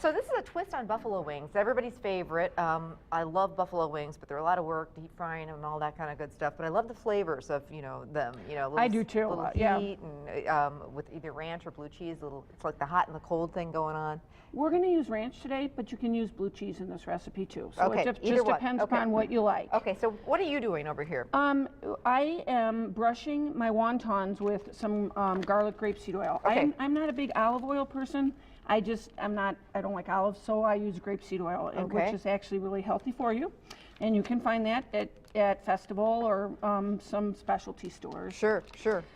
So this is a twist on buffalo wings, everybody's favorite. I love buffalo wings, but they're a lot of work, deep frying them and all that kind of good stuff. But I love the flavors of them. I do too. Little heat yeah. and with either ranch or blue cheese. It's like the hot and the cold thing going on. We're going to use ranch today, but you can use blue cheese in this recipe too. So okay, it just depends upon what you like. Okay, so what are you doing over here? I am brushing my wontons with some garlic grapeseed oil. Okay. I'm not a big olive oil person. I don't like olives, so I use grapeseed oil, which is actually really healthy for you. And you can find that at Festival or some specialty stores. Sure.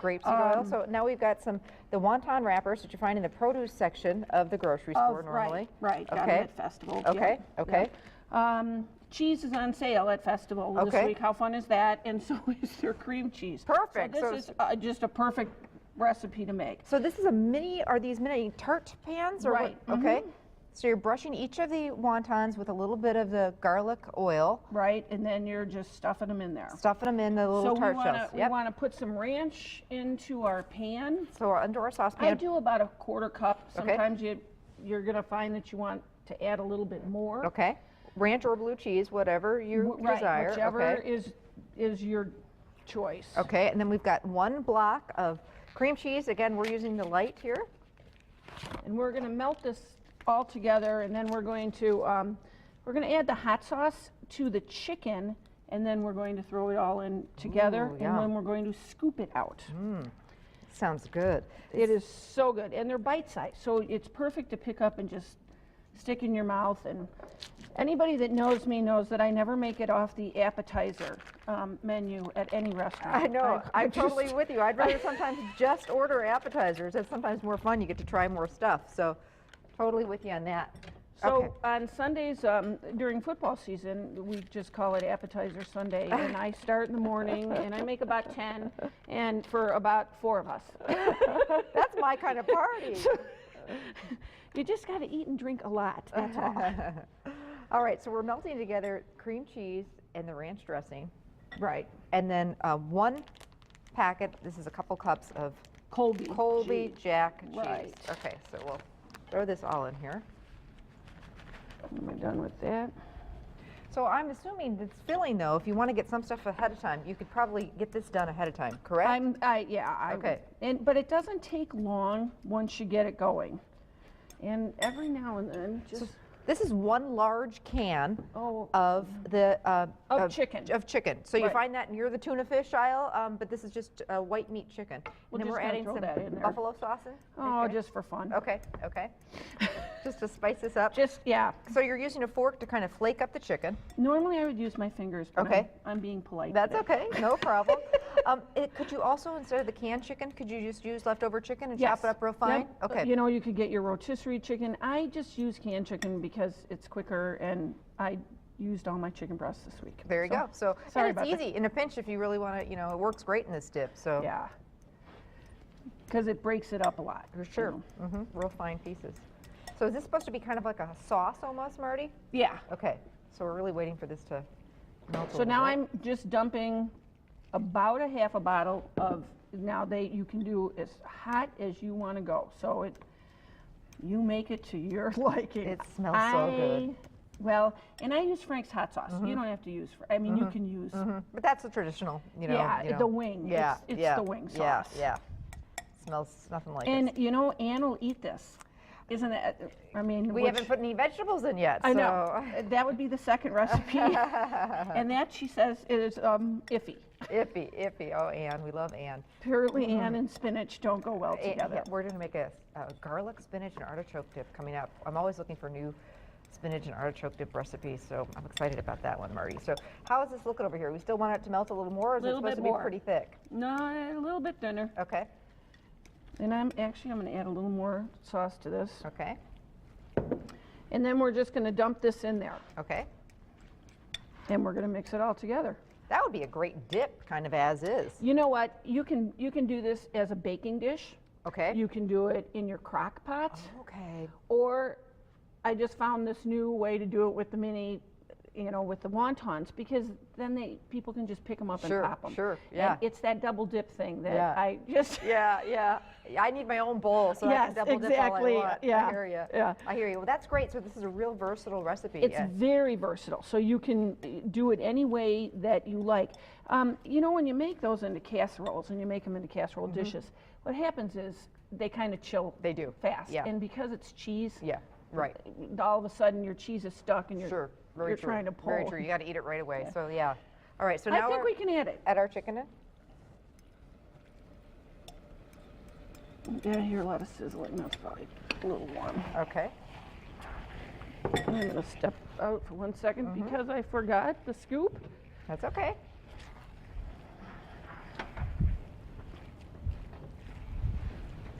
Grapeseed oil. So now we've got the wonton wrappers that you find in the produce section of the grocery store normally. Right. Got them at Festival. Okay. Yeah. Okay. Yeah. Cheese is on sale at Festival this week. How fun is that? And so is their cream cheese. Perfect. So this is just a perfect recipe to make. So this is are these mini tart pans? Or right. What? Okay. So you're brushing each of the wontons with a little bit of the garlic oil. Right, and then you're just stuffing them in there. Stuffing them in the little tart shells. So we want to put some ranch into our pan. So into our saucepan. I do about a quarter cup. Sometimes you're going to find that you want to add a little bit more. Okay. Ranch or blue cheese, whatever you desire. Whichever is your choice. Okay, and then we've got 1 block of cream cheese. Again, we're using the light here. And we're going to melt this all together, and then we're going to add the hot sauce to the chicken, and then we're going to throw it all in together. Ooh, and then we're going to scoop it out. Sounds good. It is so good, and they're bite-sized, so it's perfect to pick up and just stick in your mouth. And anybody that knows me knows that I never make it off the appetizer menu at any restaurant. I know. I'm totally with you. I'd rather sometimes just order appetizers. It's sometimes more fun. You get to try more stuff. So totally with you on that. So on Sundays during football season, we just call it Appetizer Sunday, and I start in the morning, and I make about 10, and for about 4 of us. That's my kind of party. You just got to eat and drink a lot, that's all. All right, so we're melting together cream cheese and the ranch dressing. Right. And then 1 packet, this is a couple cups of Colby Jack cheese. Right. Okay, so we'll throw this all in here. We're done with that. So I'm assuming this filling, though, if you want to get some stuff ahead of time, you could probably get this done ahead of time, correct? Okay. But it doesn't take long once you get it going. And every now and then, just... This is 1 large can of chicken. Of chicken. So you find that near the tuna fish aisle, but this is just white meat chicken. And then we're adding some buffalo sauce in. Oh, just for fun. Okay. Just to spice this up. So you're using a fork to kind of flake up the chicken. Normally I would use my fingers, but I'm being polite. That's okay, no problem. Could you also, instead of the canned chicken, could you just use leftover chicken and chop it up real fine? Yep. Okay. You could get your rotisserie chicken. I just use canned chicken because it's quicker, and I used all my chicken breasts this week. There you go. So and it's easy in a pinch if you really want to. It works great in this dip. So yeah, because it breaks it up a lot. For sure. Real fine pieces. So is this supposed to be kind of like a sauce almost, Marty? Yeah. Okay. So we're really waiting for this to melt. So now I'm just dumping about a half a bottle of. Now you can do as hot as you want to go. So you make it to your liking. It smells so good. Well, and I use Frank's hot sauce. You don't have to use. You can use. But that's the traditional. The wing. Yeah. It's the wing sauce. Yeah. Smells nothing like it. And Ann will eat this. Isn't it? We haven't put any vegetables in yet. I know. That would be the second recipe. And that, she says, is iffy. Iffy. Oh, Ann. We love Ann. Apparently, Ann and spinach don't go well together. We're going to make a garlic, spinach, and artichoke dip coming up. I'm always looking for new spinach and artichoke dip recipes, so I'm excited about that one, Marty. So how is this looking over here? We still want it to melt a little more, or is it supposed to be pretty thick? No, a little bit thinner. Okay. And I'm going to add a little more sauce to this. Okay. And then we're just going to dump this in there. Okay. And we're going to mix it all together. That would be a great dip, kind of as is. You know what? You can do this as a baking dish. Okay. You can do it in your crock pot. Oh, okay. Or I just found this new way to do it with the mini you know, with the wontons, because then people can just pick them up and pop them. Sure, yeah. And it's that double dip thing that Yeah. I just. Yeah. I need my own bowl so I Yes, can double dip exactly. all I want. Yeah. I hear you. Yeah. I hear you. Well, that's great. So this is a real versatile recipe. It's very versatile, so you can do it any way that you like. You know, when you make those into casseroles and you make them into casserole dishes, what happens is they kind of chill. They do. Fast. Yeah. And because it's cheese, Yeah, right. all of a sudden your cheese is stuck and Sure. Very you're true. trying to pull. Very true. You got to eat it right away. So yeah. All right. So I now think we're we can add it. add our chicken in. Yeah, here, let us sizzle it. That's probably a little warm. Okay. I'm going to step out for 1 second because I forgot the scoop. That's okay.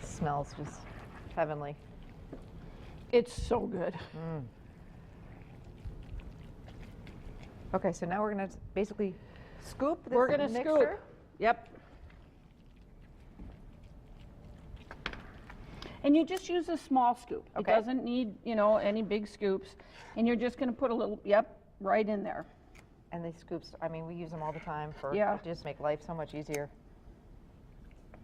Smells just heavenly. It's so good. Okay, so now we're going to basically scoop this We're going to mixture. scoop. Yep. And you just use a small scoop. Okay. It doesn't need, you know, any big scoops. And you're just going to put a little, right in there. And these scoops, I mean, we use them all the time for Yeah. to just make life so much easier.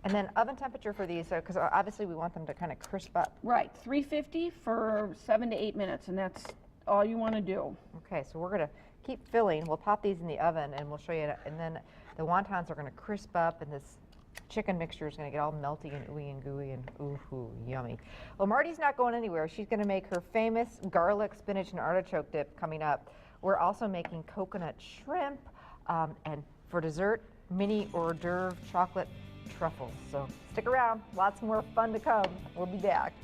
And then oven temperature for these, because obviously we want them to kind of crisp up. Right, 350 for 7 to 8 minutes, and that's all you want to do. Okay, so we're going to keep filling. We'll pop these in the oven and we'll show you. And then the wontons are going to crisp up and this chicken mixture is going to get all melty and ooey and gooey and ooh, yummy. Well, Marty's not going anywhere. She's going to make her famous garlic, spinach, and artichoke dip coming up. We're also making coconut shrimp, and for dessert, mini hors d'oeuvre chocolate truffles. So stick around, lots more fun to come. We'll be back.